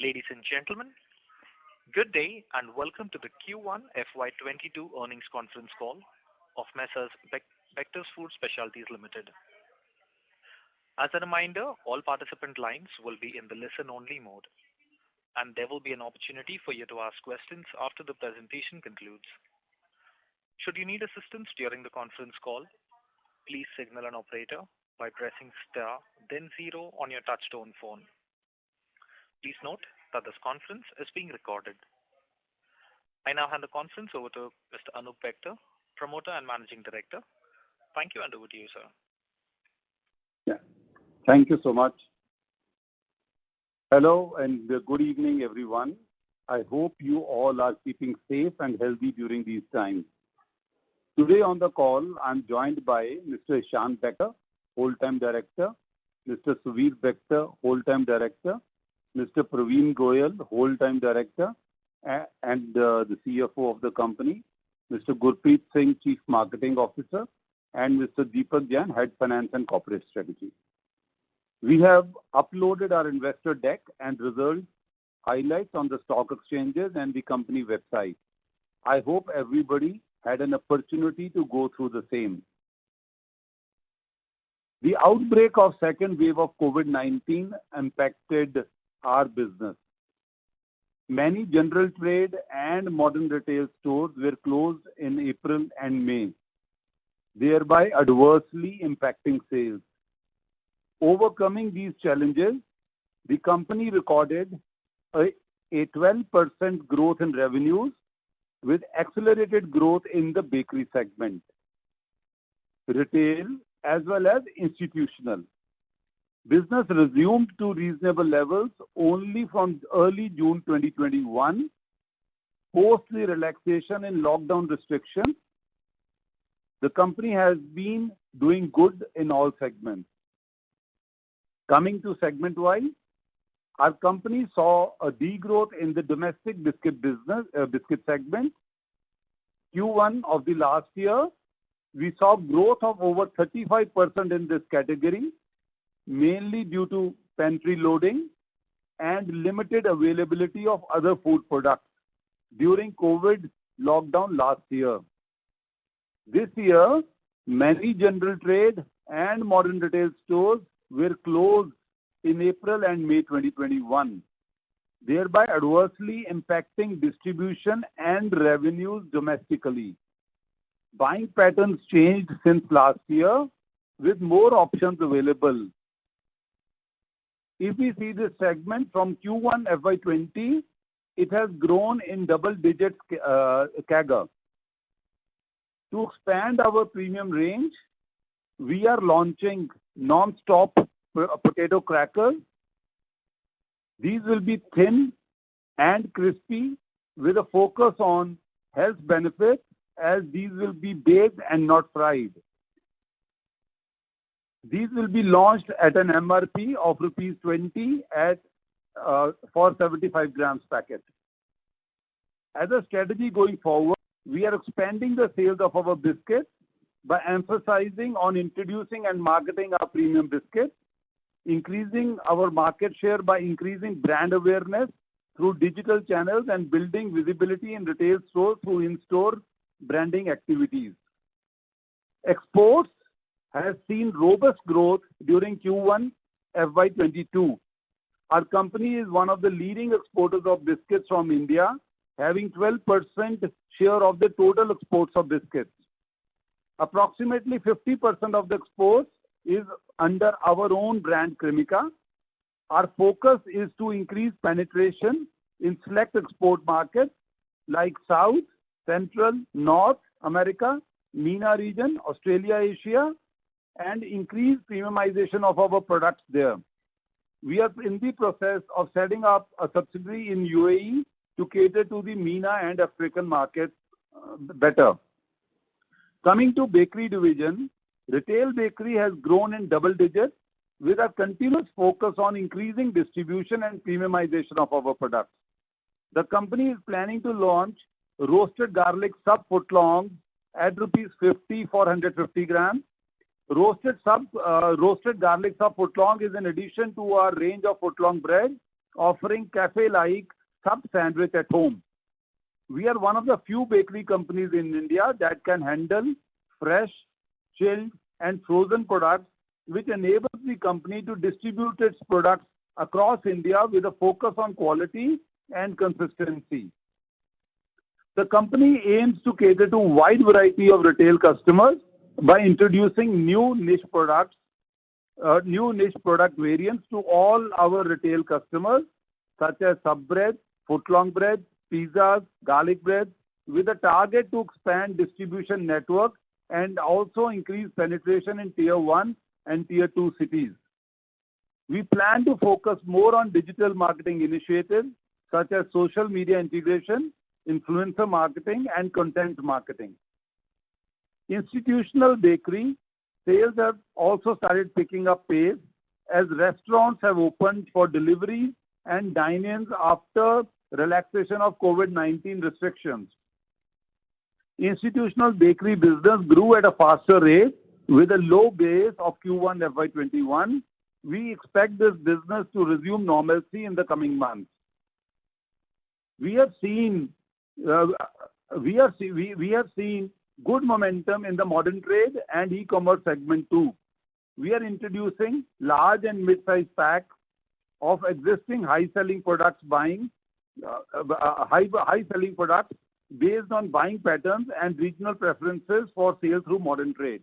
Ladies and gentlemen, good day and welcome to the Q1 FY22 earnings conference call of Messrs. Bectors Food Specialities Limited. As a reminder, all participant lines will be in the listen-only mode, and there will be an opportunity for you to ask questions after the presentation concludes. Should you need assistance during the conference call, please signal an operator by pressing star then 0 on your touchtone phone. Please note that this conference is being recorded. I now hand the conference over to Mr. Anup Bector, Promoter and Managing Director. Thank you, and over to you, sir. Yeah. Thank you so much. Hello and good evening, everyone. I hope you all are keeping safe and healthy during these times. Today on the call, I'm joined by Mr. Ishan Bector, Whole-Time Director, Mr. Suvir Bector, Whole-Time Director, Mr. Praveen Goyal, Whole-Time Director, and the CFO of the company, Mr. Gurpreet Singh, Chief Marketing Officer, and Mr. Deepak Jain, Head Finance and Corporate Strategy. We have uploaded our investor deck and results highlights on the stock exchanges and the company website. I hope everybody had an opportunity to go through the same. The outbreak of second wave of COVID-19 impacted our business. Many general trade and modern retail stores were closed in April and May, thereby adversely impacting sales. Overcoming these challenges, the company recorded a 12% growth in revenues with accelerated growth in the bakery segment, retail as well as institutional. Business resumed to reasonable levels only from early June 2021, post the relaxation in lockdown restrictions. The company has been doing good in all segments. Coming to segment-wise, our company saw a degrowth in the domestic biscuit segment. Q1 of the last year, we saw growth of over 35% in this category, mainly due to pantry loading and limited availability of other food products during COVID lockdown last year. This year, many general trade and modern retail stores were closed in April and May 2021, thereby adversely impacting distribution and revenues domestically. Buying patterns changed since last year with more options available. If we see this segment from Q1 FY20, it has grown in double digits CAGR. To expand our premium range, we are launching non-stop potato crackers. These will be thin and crispy with a focus on health benefits, as these will be baked and not fried. These will be launched at an MRP of rupees 20 for 75 grams packet. As a strategy going forward, we are expanding the sales of our biscuits by emphasizing on introducing and marketing our premium biscuits, increasing our market share by increasing brand awareness through digital channels and building visibility in retail stores through in-store branding activities. Exports has seen robust growth during Q1 FY22. Our company is one of the leading exporters of biscuits from India, having 12% share of the total exports of biscuits. Approximately 50% of the exports is under our own brand Cremica. Our focus is to increase penetration in select export markets like South, Central, North America, MENA region, Australia, Asia, and increase premiumization of our products there. We are in the process of setting up a subsidiary in UAE to cater to the MENA and African markets better. Coming to bakery division, retail bakery has grown in double digits with a continuous focus on increasing distribution and premiumization of our products. The company is planning to launch roasted garlic sub footlong at rupees 50 for 150 grams. Roasted garlic sub footlong is an addition to our range of footlong bread offering cafe-like sub sandwich at home. We are one of the few bakery companies in India that can handle fresh, chilled, and frozen products, which enables the company to distribute its products across India with a focus on quality and consistency. The company aims to cater to a wide variety of retail customers by introducing new niche product variants to all our retail customers, such as sub bread, footlong bread, pizzas, garlic bread, with a target to expand distribution network and also increase penetration in Tier 1 and Tier 2 cities. We plan to focus more on digital marketing initiatives such as social media integration, influencer marketing, and content marketing. Institutional bakery sales have also started picking up pace as restaurants have opened for deliveries and dine-ins after relaxation of COVID-19 restrictions. Institutional bakery business grew at a faster rate with a low base of Q1 FY21. We expect this business to resume normalcy in the coming months. We have seen good momentum in the modern trade and e-commerce segment too. We are introducing large and mid-size packs of existing high-selling products high-selling products based on buying patterns and regional preferences for sale through modern trade.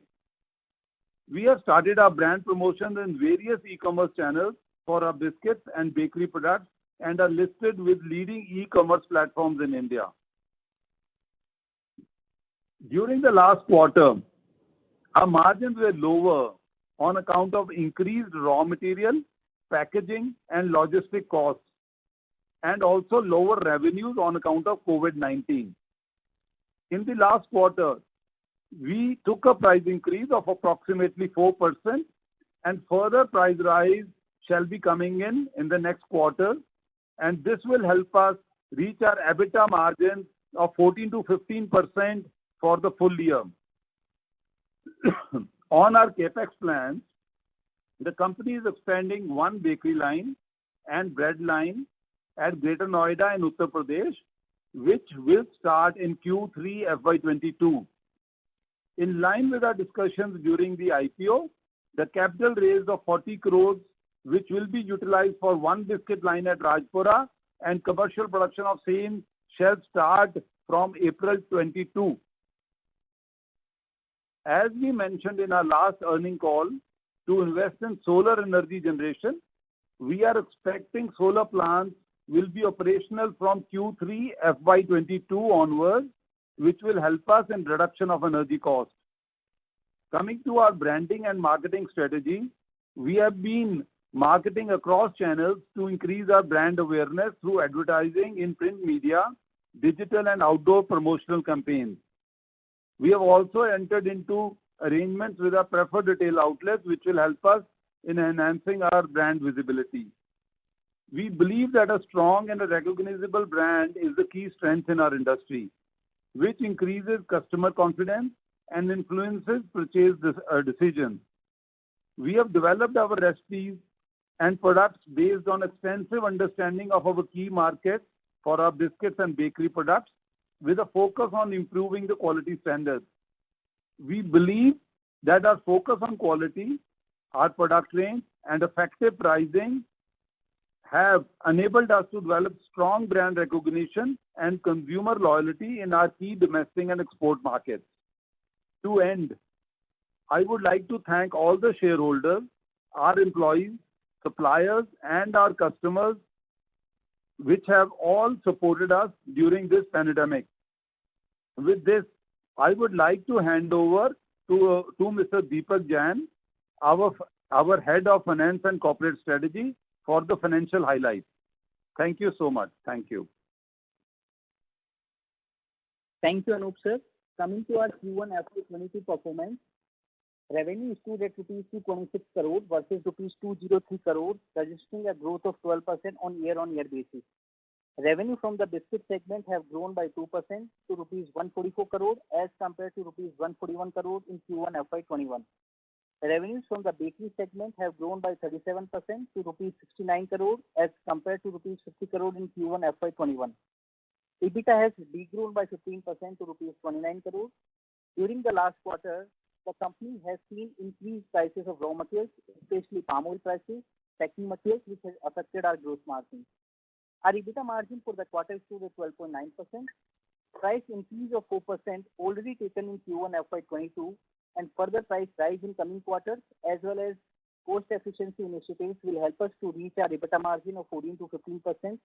We have started our brand promotions in various e-commerce channels for our biscuits and bakery products and are listed with leading e-commerce platforms in India. During the last quarter, our margins were lower on account of increased raw material, packaging, and logistic costs, and also lower revenues on account of COVID-19. In the last quarter, we took a price increase of approximately 4%, and further price rise shall be coming in the next quarter, and this will help us reach our EBITDA margin of 14 to 15% for the full year. On our capex plans, the company is expanding one bakery line and bread line at Greater Noida in Uttar Pradesh, which will start in Q3 FY22. In line with our discussions during the IPO, the capital raise of 40 crores, which will be utilized for one biscuit line at Rajpura, and commercial production of same shall start from April 22. As we mentioned in our last earning call, to invest in solar energy generation, we are expecting solar plants will be operational from Q3 FY22 onwards, which will help us in reduction of energy cost. Coming to our branding and marketing strategy, we have been marketing across channels to increase our brand awareness through advertising in print media, digital and outdoor promotional campaigns. We have also entered into arrangements with our preferred retail outlets, which will help us in enhancing our brand visibility. We believe that a strong and a recognizable brand is the key strength in our industry, which increases customer confidence and influences purchase decisions. We have developed our recipes and products based on extensive understanding of our key markets for our biscuits and bakery products, with a focus on improving the quality standards. We believe that our focus on quality, our product range, and effective pricing have enabled us to develop strong brand recognition and consumer loyalty in our key domestic and export markets. To end, I would like to thank all the shareholders, our employees, suppliers, and our customers, which have all supported us during this pandemic. With this, I would like to hand over to Mr. Deepak Jain, our Head of Finance and Corporate Strategy, for the financial highlights. Thank you so much. Thank you. Thank you, Anup sir. Coming to our Q1 FY22 performance, revenue stood at rupees 226 crore versus rupees 203 crore, registering a growth of 12% on year-on-year basis. Revenue from the biscuit segment have grown by 2% to rupees 144 crore as compared to rupees 141 crore in Q1 FY21. Revenues from the bakery segment have grown by 37% to rupees 69 crore as compared to rupees 50 crore in Q1 FY21. EBITDA has degrown by 15% to rupees 29 crore. During the last quarter, the company has seen increased prices of raw materials, especially palm oil prices, packing materials, which has affected our gross margin. Our EBITDA margin for the quarter stood at 12.9%. Price increase of 4% already taken in Q1 FY22 and further price rise in coming quarters as well as cost efficiency initiatives will help us to reach our EBITDA margin of 14 to 15%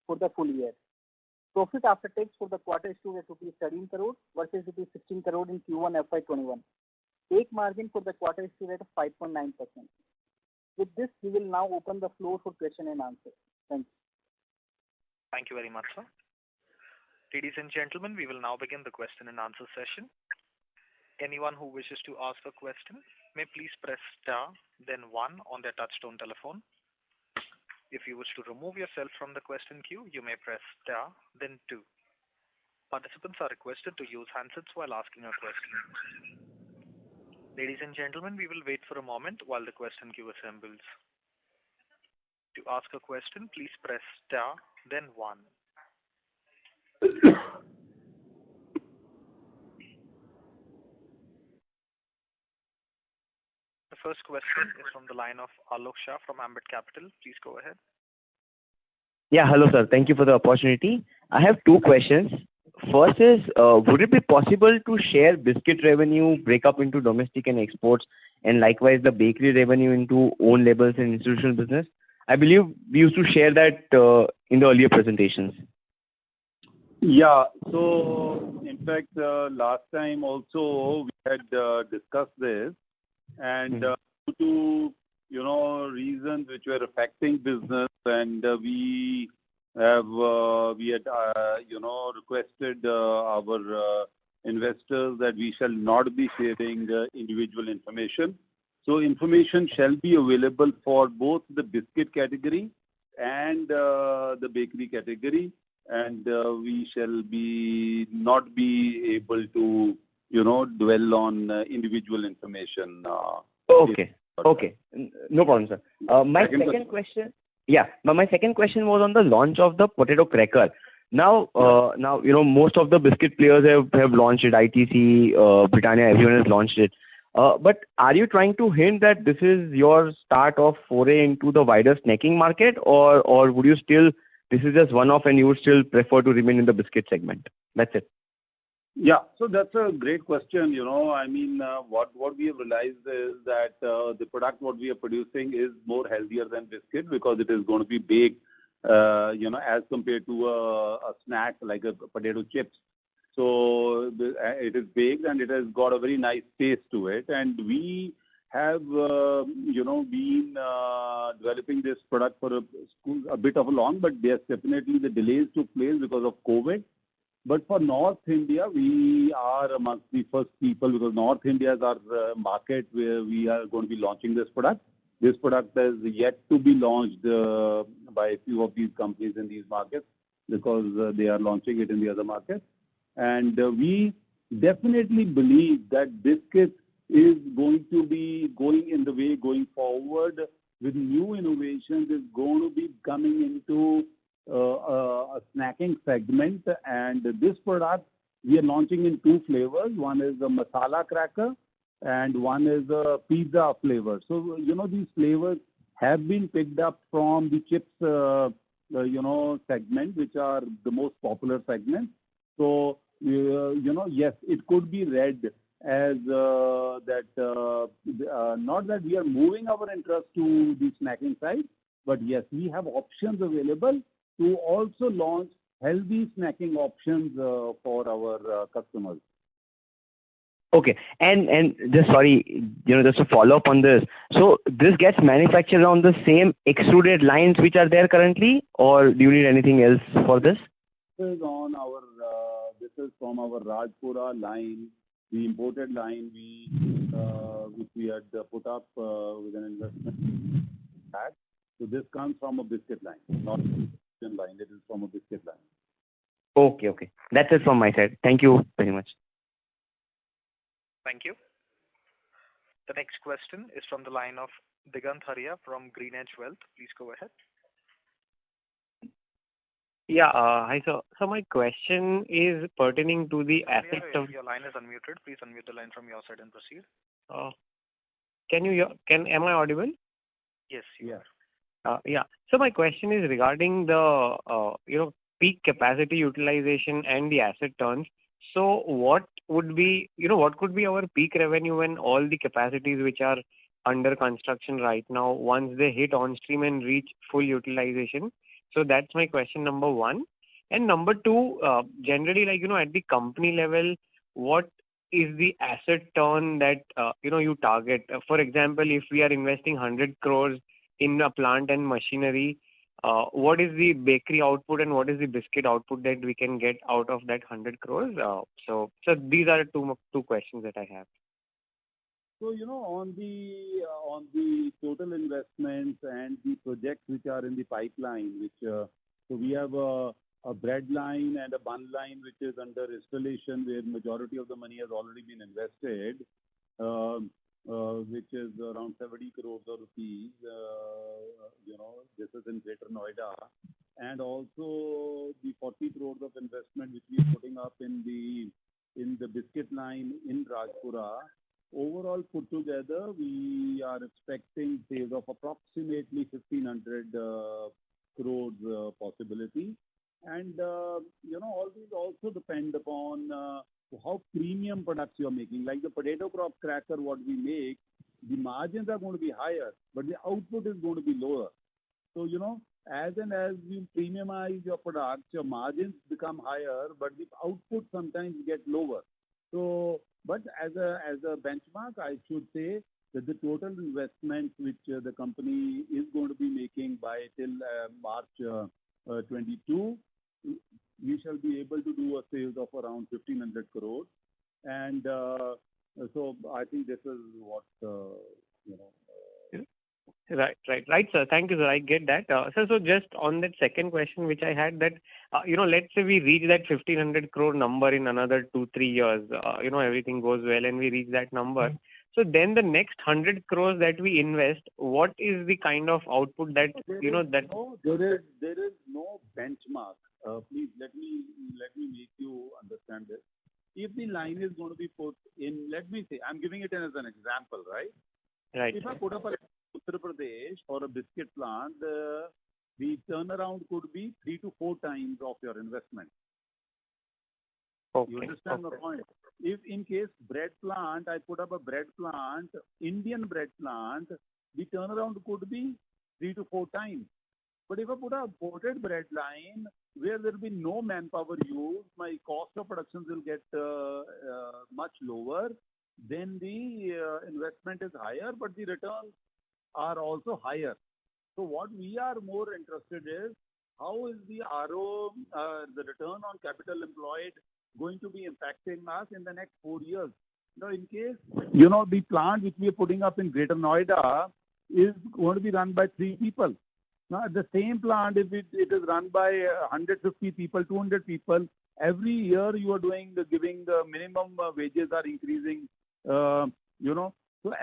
for the full year. Profit after tax for the quarter stood at rupees 13 crore versus rupees 16 crore in Q1 FY21. Take margin for the quarter stood at 5.9%. With this, we will now open the floor for question and answer. Thank you. Thank you very much, sir. Ladies and gentlemen, we will now begin the question and answer session. Anyone who wishes to ask a question may please press star, then 1 on their touchtone telephone. If you wish to remove yourself from the question queue, you may press star, then 2. Participants are requested to use handsets while asking a question. Ladies and gentlemen, we will wait for a moment while the question queue assembles. To ask a question, please press star, then 1. The first question is from the line of Alok Shah from Ambit Capital. Please go ahead. Yeah, hello sir. Thank you for the opportunity. I have 2 questions. First is, would it be possible to share biscuit revenue break up into domestic and exports, and likewise the bakery revenue into own labels and institutional business? I believe we used to share that in the earlier presentations. Yeah. So, in fact, last time also we had discussed this, and due to reasons which were affecting business, and we had requested our investors that we shall not be sharing individual information. So information shall be available for both the biscuit category and the bakery category, and we shall not be able to dwell on individual information. Okay. No problem, sir. My second question was on the launch of the potato cracker. Now, most of the biscuit players have launched it. ITC, Britannia, everyone has launched it. But are you trying to hint that this is your start of foray into the wider snacking market, or would you still, this is just one-off and you would still prefer to remain in the biscuit segment? That's it. Yeah, so that's a great question. I mean, what we have realized is that the product what we are producing is more healthier than biscuit because it is going to be baked, as compared to a snack like a potato chips. So it is baked and it has got a very nice taste to it. And we have, been developing this product for a bit of a long, but yes, definitely the delays took place because of COVID. But for North India, we are amongst the first people because North India is our market where we are going to be launching this product. This product is yet to be launched by a few of these companies in these markets because they are launching it in the other markets. And we definitely believe that biscuit is going to be going in the way going forward with new innovations is going to be coming into a snacking segment, and this product we are launching in 2 flavors. One is the masala cracker and one is a pizza flavor. So these flavors have been picked up from the chips segment, which are the most popular segment. So yes, it could be read as that not that we are moving our interest to the snacking side, but yes, we have options available to also launch healthy snacking options for our customers. Okay, and just just to follow up on this. So this gets manufactured on the same extruded lines which are there currently, or do you need anything else for this? This is on our. This is from our Rajpura line, the imported line which we had put up with an investment. So this comes from a biscuit line, not a line. It is from a biscuit line. Okay. That's it from my side. Thank you very much. Thank you. The next question is from the line of Digant Haria from GreenEdge Wealth. Please go ahead. Yeah. Hi, sir. So my question is pertaining to the asset Haria, of. your line is unmuted. Please unmute the line from your side and proceed. Am I audible? Yes, you Yeah. are. Yeah. So my question is regarding the peak capacity utilization and the asset turns. So what would be what could be our peak revenue when all the capacities which are under construction right now, once they hit on stream and reach full utilization? So that's my question number one. And number two, generally, at the company level, what is the asset turn that you target? For example, if we are investing 100 crores in a plant and machinery, what is the bakery output and what is the biscuit output that we can get out of that 100 crores? So these are two questions that I have. So, on the total investments and the projects which are in the pipeline, so we have a bread line and a bun line which is under installation, where majority of the money has already been invested, which is around 70 crores of rupees. This is in Greater Noida, and also the 40 crores of investment which we are putting up in the biscuit line in Rajpura. Overall put together, we are expecting sales of approximately 1,500 crores possibility. And, all these also depend upon how premium products you are making. Like the potato crop cracker, what we make, the margins are going to be higher, but the output is going to be lower. So, as and as you premiumize your products, your margins become higher, but the output sometimes get lower. So, but as a benchmark, I should say that the total investment which the company is going to be making by till March 22, we shall be able to do a sales of around 1,500 crores. And so I think this is what, Right, sir. Thank you, sir. I get that. So just on that second question which I had, that, let's say we reach that 1,500 crore number in another 2-3 years, everything goes well and we reach that number. So then the next 100 crores that we invest, what is the kind of output that, there is no benchmark. Please let me make you understand this. If the line is going to be put in, let me say, I'm giving it as an example, right? Right. If I put up a Uttar Pradesh for a biscuit plant, the turnaround could be 3 to 4 times of your investment. Okay. You understand the point? If in case bread plant, I put up a bread plant, Indian bread plant, the turnaround could be 3 to 4 times. But if I put a imported bread line where there will be no manpower used, my cost of production will get much lower. Then the investment is higher, but the returns are also higher. So what we are more interested is, how is the RO, the return on capital employed, going to be impacting us in the next 4 years? Now, in case, the plant which we are putting up in Greater Noida is going to be run by 3 people. Now, the same plant, if it is run by 150 people, 200 people, every year you are giving the minimum wages are increasing, so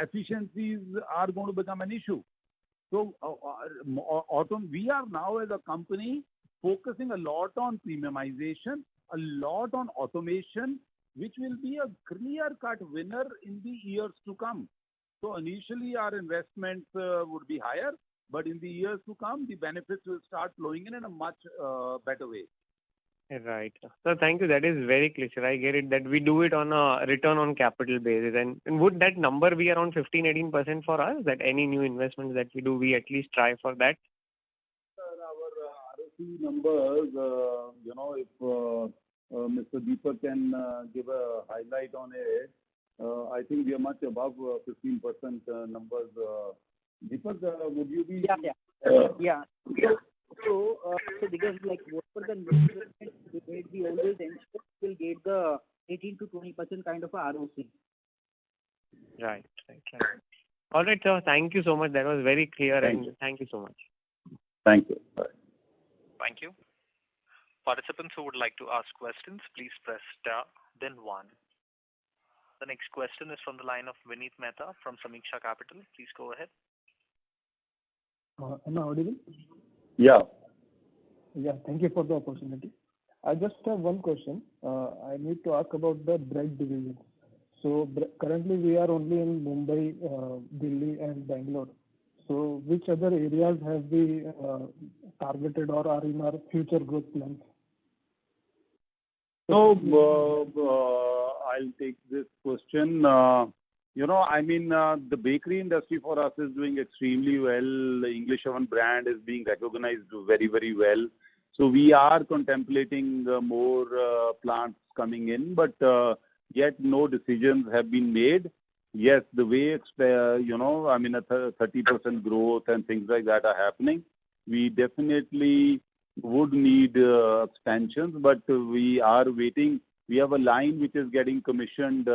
efficiencies are going to become an issue. So, we are now as a company focusing a lot on premiumization, a lot on automation, which will be a clear-cut winner in the years to come. So initially our investments would be higher, but in the years to come, the benefits will start flowing in a much better way. Right. So thank you. That is very clear, sir. I get it that we do it on a return on capital basis. And would that number be around 15-18% for us, that any new investments that we do, we at least try for that? Sir, our ROC numbers, if Mr. Deepak can give a highlight on it, I think we are much above 15% numbers. Deepak, would you be? Yeah. So because what for the investment we always ensure will get the 18 to 20% kind of a ROC. Right. All right, sir. Thank you so much. That was very clear, thank you so much. Thank you. Bye. Thank you. Participants who would like to ask questions, please press star, then 1. The next question is from the line of Vineet Mehta from Samiksha Capital. Please go ahead. Am I audible? Yeah. Yeah, thank you for the opportunity. I just have one question. I need to ask about the bread division. So currently we are only in Mumbai, Delhi and Bangalore. So which other areas have we targeted or are in our future growth plans? So I'll take this question. The bakery industry for us is doing extremely well. The English Oven brand is being recognized very, very well. So we are contemplating more plants coming in, but yet no decisions have been made. Yes, the way 30% growth and things like that are happening. We definitely would need expansions, but we are waiting. We have a line which is getting commissioned,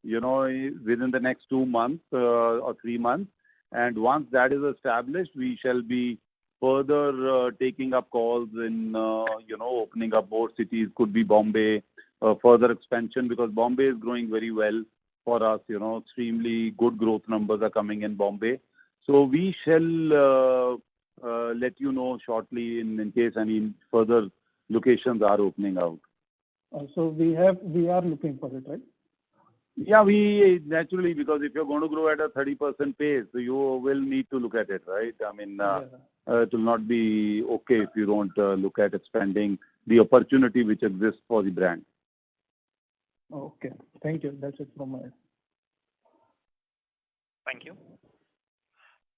within the next 2 months or 3 months. And once that is established, we shall be further taking up calls in, opening up more cities. Could be Bombay, further expansion, because Bombay is growing very well for us. Extremely good growth numbers are coming in Bombay. So we shall let you know shortly in case any further locations are opening out. So we are looking for it, right? Yeah, we naturally, because if you're going to grow at a 30% pace, you will need to look at it, right? It will not be okay if you don't look at expanding the opportunity which exists for the brand. Okay, thank you. That's it from my end. Thank you.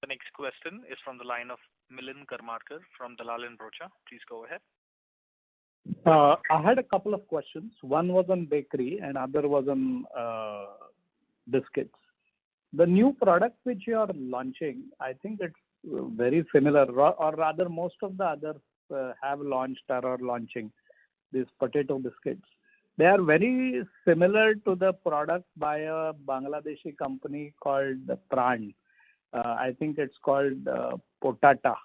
The next question is from the line of Milind Karmarkar from Dalal & Broacha. Please go ahead. I had a couple of questions. One was on bakery and other was on biscuits. The new product which you are launching, I think it's very similar, or rather most of the others have launched or are launching these potato biscuits. They are very similar to the product by a Bangladeshi company called Pran. I think it's called Potata,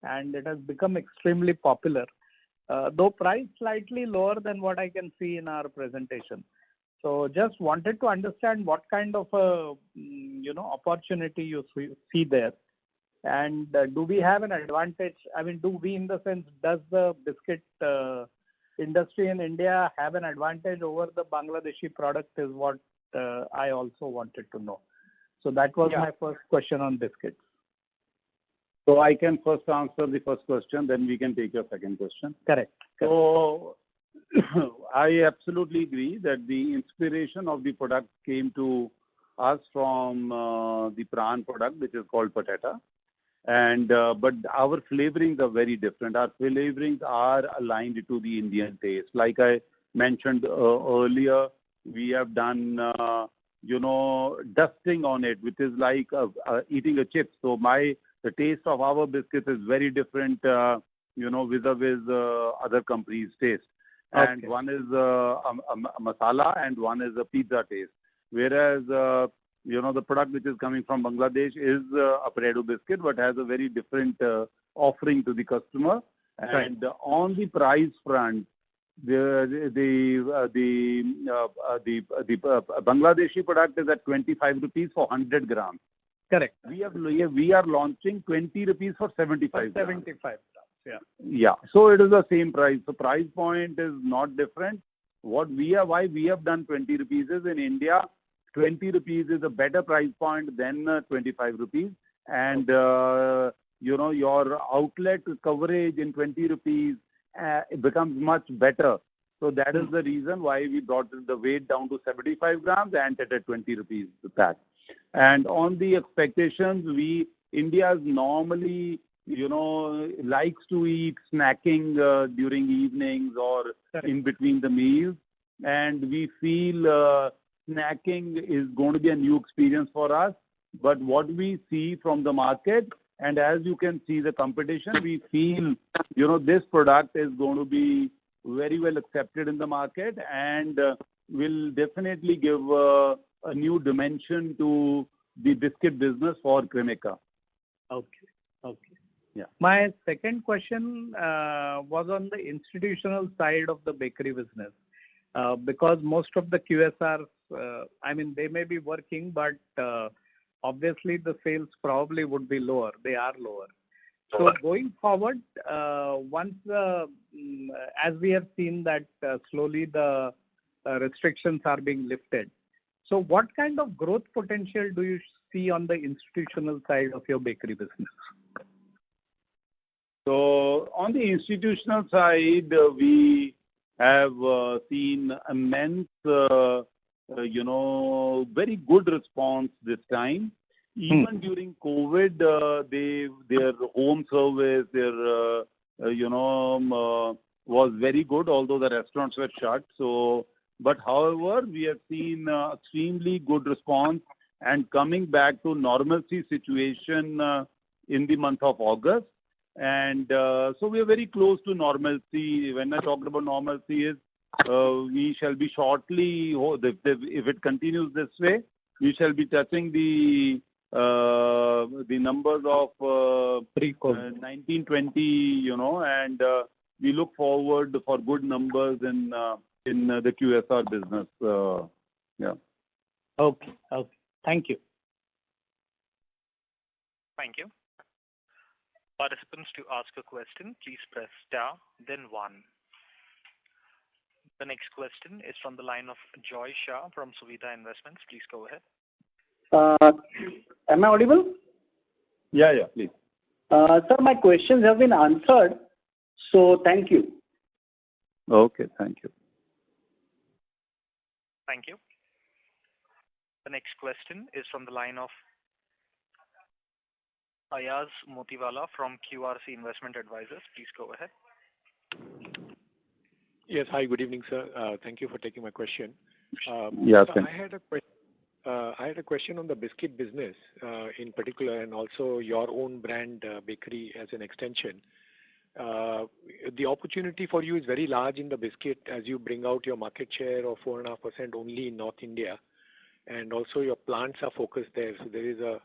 and it has become extremely popular. Though price slightly lower than what I can see in our presentation. So just wanted to understand what kind of opportunity you see there, and do we have an advantage? I mean, does the biscuit industry in India have an advantage over the Bangladeshi product? Is what I also wanted to know. So that was my first question on biscuits. So I can first answer the first question, then we can take your second question. Correct. So I absolutely agree that the inspiration of the product came to us from the Pran product, which is called Potata. And but our flavorings are very different. Our flavorings are aligned to the Indian taste. Like I mentioned earlier, we have done dusting on it, which is like eating a chip. So the taste of our biscuits is very different, vis-a-vis other companies' taste. Okay. And one is a masala and one is a pizza taste. Whereas, the product which is coming from Bangladesh is a potato biscuit, but has a very different offering to the customer. Right. And on the price front, the Bangladeshi product is at 25 rupees for 100 grams. Correct. We are launching 20 rupees for 75 grams. 75 grams, yeah. Yeah. So it is the same price. The price point is not different. Why we have done 20 rupees is in India, 20 rupees is a better price point than 25 rupees. And, your outlet coverage in 20 rupees becomes much better. So that is the reason why we brought the weight down to 75 grams and at 20 rupees the pack. And on the expectations, India normally, likes to eat snacking during evenings or in between the meals. And we feel snacking is going to be a new experience for us. But what we see from the market, and as you can see the competition, we feel, this product is going to be very well accepted in the market and will definitely give a new dimension to the biscuit business for Cremica. Okay. Yeah. My second question was on the institutional side of the bakery business. because most of the QSRs, they may be working, but obviously the sales probably would be lower. They are lower. So going forward, once as we have seen that slowly the restrictions are being lifted, so what kind of growth potential do you see on the institutional side of your bakery business? So on the institutional side, we have seen immense, very good response this time. Even during COVID, their home service, was very good, although the restaurants were shut. So, but however, we have seen extremely good response and coming back to normalcy situation in the month of August. And so we are very close to normalcy. When I talk about normalcy is we shall be shortly, if it continues this way, we shall be touching the numbers of pre-COVID 1920, and we look forward for good numbers in the QSR business. Yeah. Okay. Thank you. Thank you. Participants, to ask a question, please press star, then 1. The next question is from the line of Joy Shah from Suvidha Investments. Please go ahead. Am I audible? Yeah, please. Sir, my questions have been answered, so thank you. Okay, thank you. Thank you. The next question is from the line of Ayaz Motiwala from QRC Investment Advisors. Please go ahead. Yes. Hi, good evening, sir. Thank you for taking my question. Yes, so I had a question on the biscuit business in particular, and also your own brand bakery as an extension. The opportunity for you is very large in the biscuit as you bring out your market share of 4.5% only in North India, and also your plants are focused there. So there is a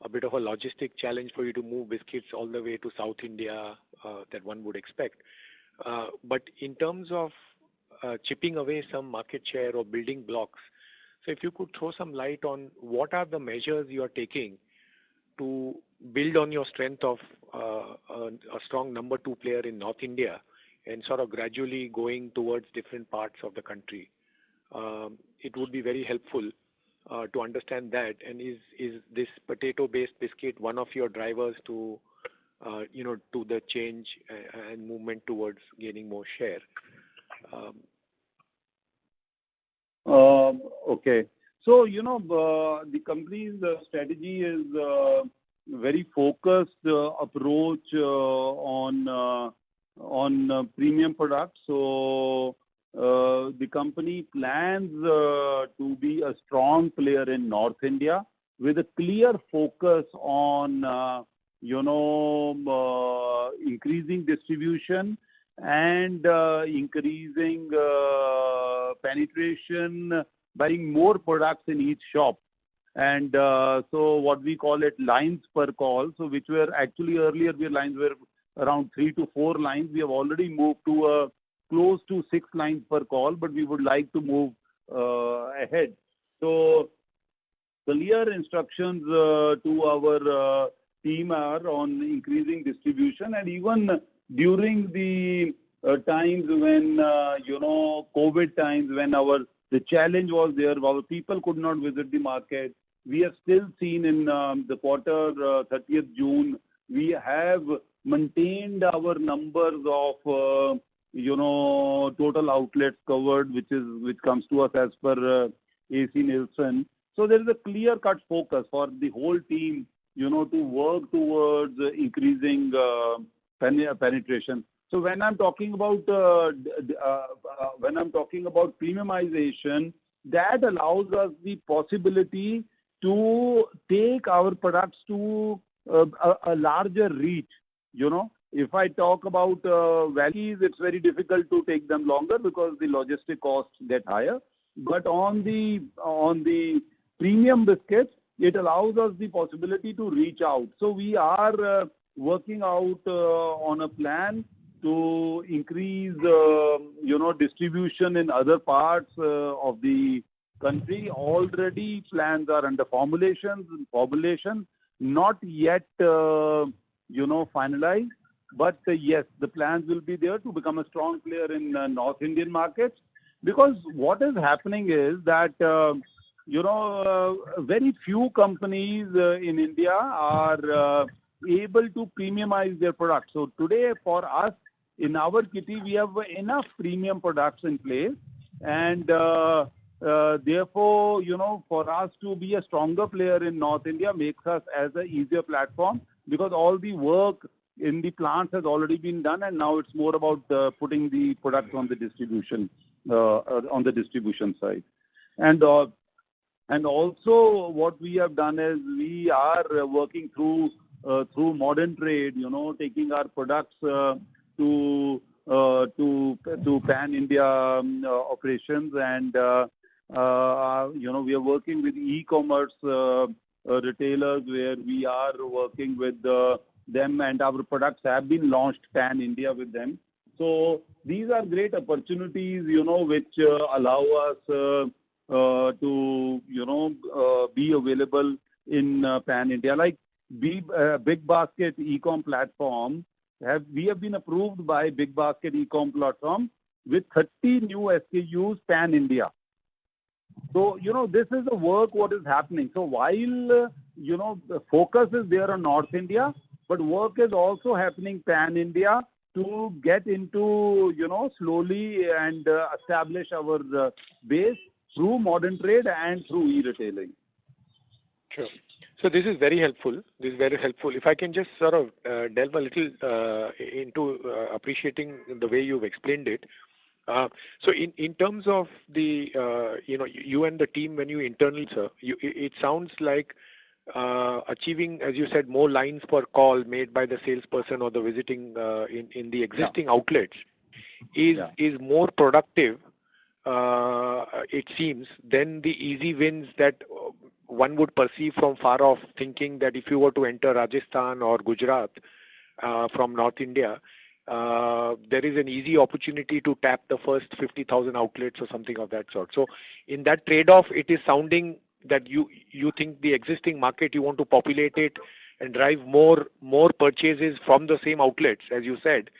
bit of a logistic challenge for you to move biscuits all the way to South India that one would expect. But in terms of chipping away some market share or building blocks, so if you could throw some light on what are the measures you are taking to build on your strength of a strong number 2 player in North India and sort of gradually going towards different parts of the country. It would be very helpful to understand that. And is this potato-based biscuit one of your drivers to to the change and movement towards gaining more share? Okay. So, the company's strategy is very focused approach on premium products. So, the company plans to be a strong player in North India with a clear focus on, increasing distribution and increasing penetration, buying more products in each shop. And so what we call it lines per call, so which were actually earlier lines were around 3 to 4 lines. We have already moved to close to 6 lines per call, but we would like to move ahead. So clear instructions to our team are on increasing distribution, and even during the times when COVID times, when the challenge was there, our people could not visit the market. We have still seen in the quarter 30th June, we have maintained our numbers of total outlets covered, which comes to us as per AC Nielsen. So there is a clear-cut focus for the whole team, to work towards increasing penetration. So when I'm talking about premiumization, that allows us the possibility to take our products to a larger reach. If I talk about valleys, it's very difficult to take them longer because the logistic costs get higher. But on the premium biscuits, it allows us the possibility to reach out. So we are working out on a plan to increase, distribution in other parts of the country. Already plans are under formulation, not yet, finalized. But yes, the plans will be there to become a strong player in North Indian markets. Because what is happening is that, very few companies in India are able to premiumize their products. So today, for us, in our kitty, we have enough premium products in place. And therefore, for us to be a stronger player in North India makes us as an easier platform, because all the work in the plants has already been done, and now it's more about putting the products on the distribution side. And also what we have done is we are working through modern trade, taking our products to pan India operations, and we are working with e-commerce retailers, where we are working with them, and our products have been launched pan India with them. So these are great opportunities, which allow us to be available in pan India. Like Big Basket e-com platform, we have been approved by Big Basket e-com platform with 30 new SKUs pan India. So, this is the work what is happening. So while, the focus is there on North India, but work is also happening pan India to get into, slowly and establish our base through modern trade and through e-retailing. Sure. So this is very helpful. If I can just sort of delve a little into appreciating the way you've explained it. So in terms of the, you and the team, when you internally, sir, it sounds like achieving, as you said, more lines per call made by the salesperson or the visiting in the existing outlets is more productive, it seems, than the easy wins that one would perceive from far off, thinking that if you were to enter Rajasthan or Gujarat from North India, there is an easy opportunity to tap the first 50,000 outlets or something of that sort. So in that trade-off, it is sounding that you think the existing market, you want to populate it and drive more purchases from the same outlets, as you said,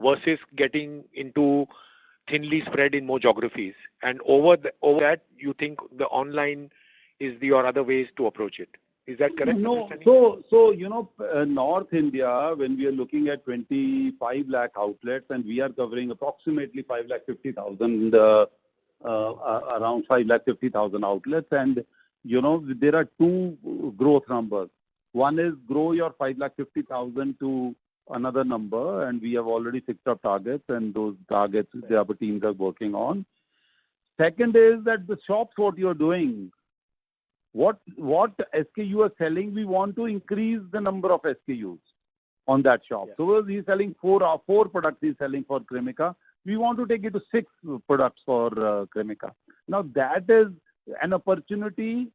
versus getting into thinly spread in more geographies. And over that, you think the online is your other ways to approach it. Is that correct? No. So North India, when we are looking at 25 lakh outlets, and we are covering approximately 5,50,000, around 5,50,000 outlets, and there are two growth numbers. One is grow your 5,50,000 to another number, and we have already fixed up targets, and those targets the other teams are working on. Second is that the shops, what you're doing, what SKU are selling, we want to increase the number of SKUs on that shop. Yeah. So he's selling four products he's selling for Cremica. We want to take it to 6 products for Cremica. Now that is an opportunity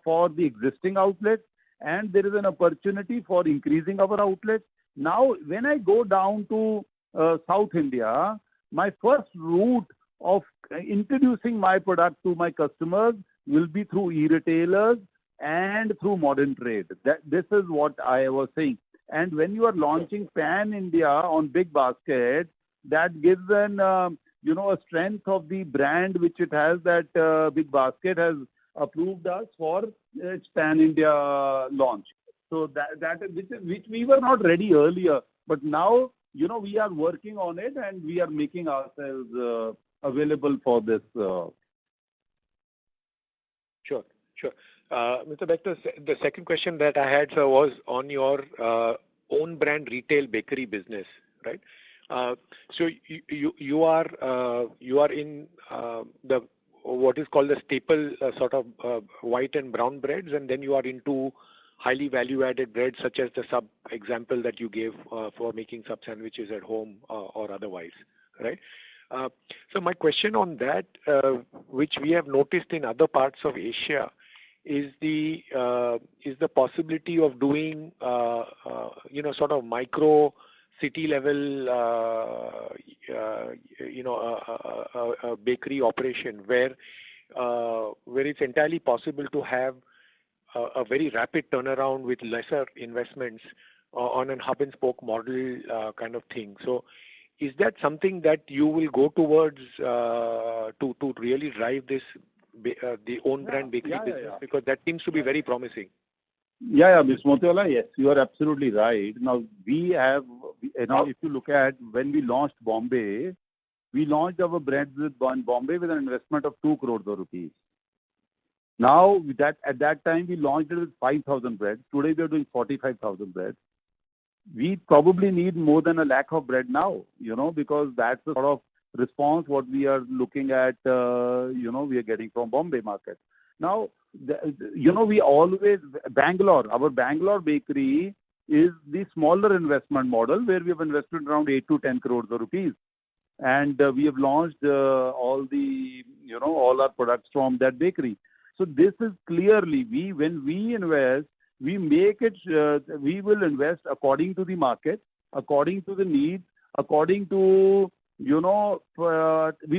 for the existing outlets, and there is an opportunity for increasing our outlets. Now, when I go down to South India, my first route of introducing my product to my customers will be through e-retailers and through modern trade. This is what I was saying. And when you are launching pan India on Big Basket, that gives an a strength of the brand which it has, that Big Basket has approved us for its pan India launch. So that which we were not ready earlier, but now we are working on it, and we are making ourselves available for this. Sure. Mr. Bector, the second question that I had, sir, was on your own brand retail bakery business, right? So you are in the what is called the staple sort of white and brown breads, and then you are into highly value-added breads, such as the sub example that you gave for making sub sandwiches at home or otherwise, right? So my question on that, which we have noticed in other parts of Asia, is the possibility of doing sort of micro city level, a bakery operation where it's entirely possible to have a very rapid turnaround with lesser investments on an hub and spoke model kind of thing. So is that something that you will go towards to really drive this the own brand bakery business? Because that seems to be very promising. Ms. Motiwala, yes, you are absolutely right. Now, if you look at when we launched Bombay, we launched our breads with Bombay with an investment of 2 crores of rupees. Now, at that time, we launched it with 5,000 breads. Today, we are doing 45,000 breads. We probably need more than 1 lakh of bread now, because that's the sort of response what we are looking at, we are getting from Bombay market. Now, we always, our Bangalore bakery is the smaller investment model where we have invested around 8 to 10 crores of rupees. And we have launched all our products from that bakery. So this is clearly, when we invest, we make it, we will invest according to the market, according to the needs, according to, we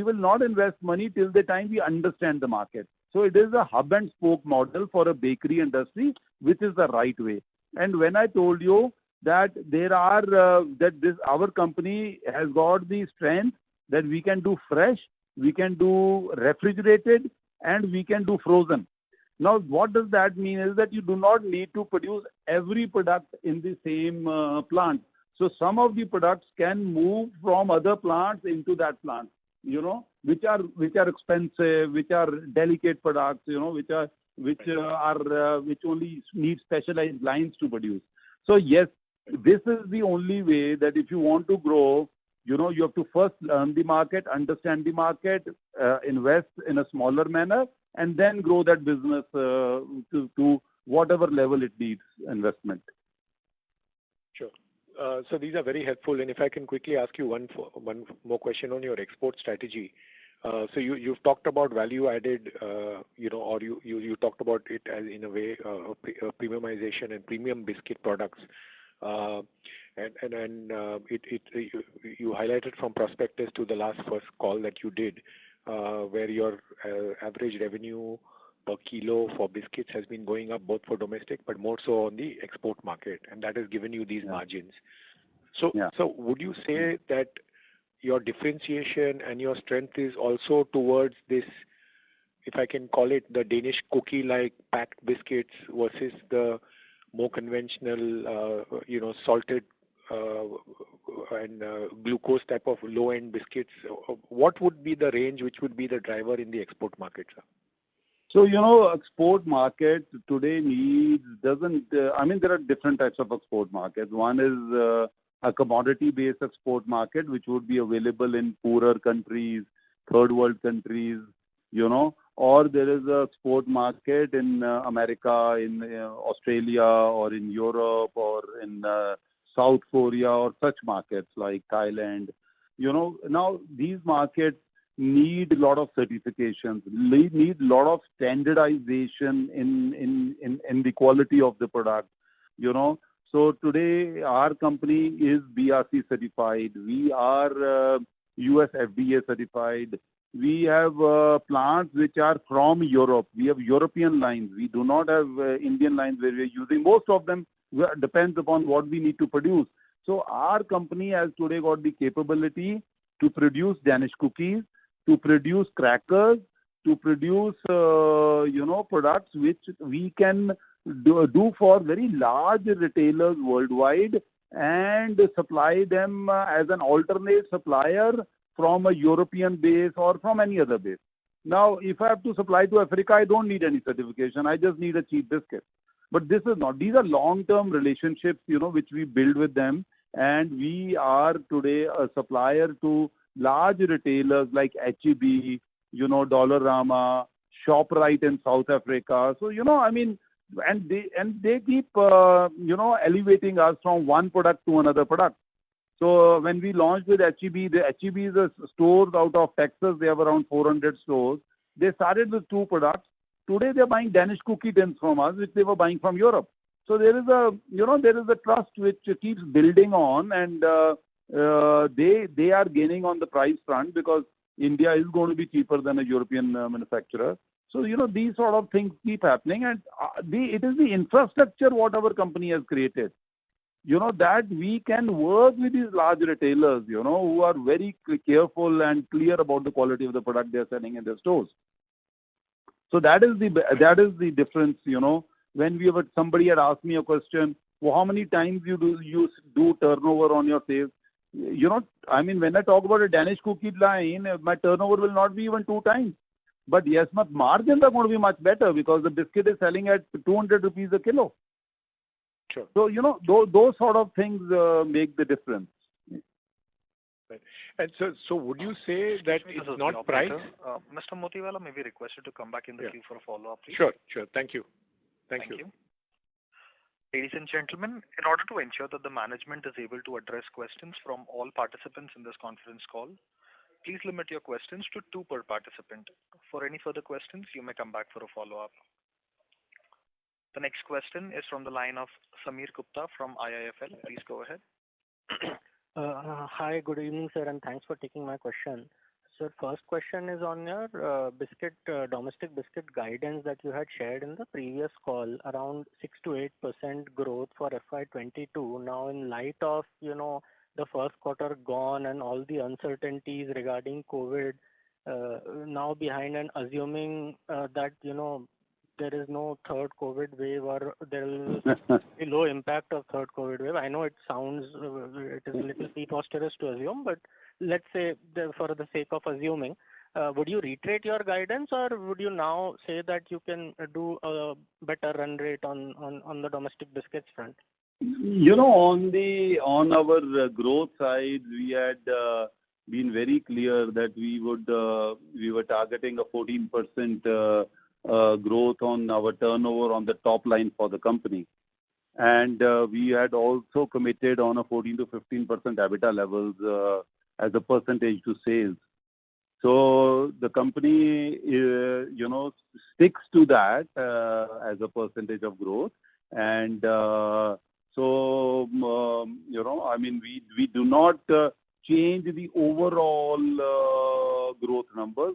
will not invest money till the time we understand the market. So it is a hub and spoke model for a bakery industry, which is the right way. And when I told you that our company has got the strength that we can do fresh, we can do refrigerated, and we can do frozen. Now, what does that mean is that you do not need to produce every product in the same plant. So some of the products can move from other plants into that plant, which are expensive, which are delicate products, which only need specialized lines to produce. So yes, this is the only way that if you want to grow, you have to first learn the market, understand the market, invest in a smaller manner, and then grow that business to whatever level it needs investment. Sure. So these are very helpful. And if I can quickly ask you one more question on your export strategy. So you've talked about value added, or you talked about it as in a way premiumization and premium biscuit products. And you highlighted from prospectus to the last first call that you did, where your average revenue per kilo for biscuits has been going up both for domestic but more so on the export market, and that has given you these margins. So would you say that your differentiation and your strength is also towards this, if I can call it, the Danish cookie-like packed biscuits versus the more conventional, salted and glucose type of low-end biscuits? What would be the range which would be the driver in the export market, sir? So, export market today there are different types of export markets. One is a commodity-based export market, which would be available in poorer countries, third world countries, or there is a export market in America, in Australia, or in Europe, or in South Korea, or such markets like Thailand. Now these markets need a lot of certifications, need a lot of standardization in the quality of the product. So today our company is BRC certified. We are US FDA certified. We have plants which are from Europe. We have European lines. We do not have Indian lines where we are using. Most of them depends upon what we need to produce. So our company has today got the capability to produce Danish cookies, to produce crackers, to produce products which we can do for very large retailers worldwide and supply them as an alternate supplier from a European base or from any other base. Now, if I have to supply to Africa, I don't need any certification. I just need a cheap biscuit. But this is not. These are long-term relationships, which we build with them. And we are today a supplier to large retailers like H-E-B, Dollarama, ShopRite in South Africa. So, and they keep, elevating us from one product to another product. So when we launched with H-E-B, the H-E-B is a store out of Texas. They have around 400 stores. They started with 2 products. Today they're buying Danish cookie tins from us, which they were buying from Europe. So there is a trust which keeps building on, and they are gaining on the price front because India is going to be cheaper than a European manufacturer. So these sort of things keep happening, and it is the infrastructure what our company has created. That we can work with these large retailers, who are very careful and clear about the quality of the product they are selling in their stores. So that is the difference. When somebody had asked me a question, well, how many times you do turnover on your sales? When I talk about a Danish cookie line, my turnover will not be even 2 times. But yes, my margins are going to be much better because the biscuit is selling at 200 rupees a kilo. Sure. So, those sort of things make the difference. Right. And so would you say that it's not price? Mr. Motiwala, may we request you to come back in the queue for a follow-up, please? Sure. Thank you. Thank you. Ladies and gentlemen, in order to ensure that the management is able to address questions from all participants in this conference call, please limit your questions to 2 per participant. For any further questions, you may come back for a follow-up. The next question is from the line of Sameer Gupta from IIFL. Please go ahead. Hi, good evening, sir, and thanks for taking my question. Sir, first question is on your domestic biscuit guidance that you had shared in the previous call, around 6 to 8% growth for FY22. Now, in light of, the first quarter gone and all the uncertainties regarding COVID now behind, and assuming that, there is no third COVID wave or there will be low impact of third COVID wave. I know it sounds, it is a little preposterous to assume, but let's say for the sake of assuming, would you reiterate your guidance, or would you now say that you can do a better run rate on the domestic biscuits front? On our growth side, we had been very clear that we were targeting a 14% growth on our turnover on the top line for the company. And we had also committed on a 14 to 15% EBITDA levels as a percentage to sales. So the company, sticks to that as a percentage of growth. And we do not change the overall growth numbers.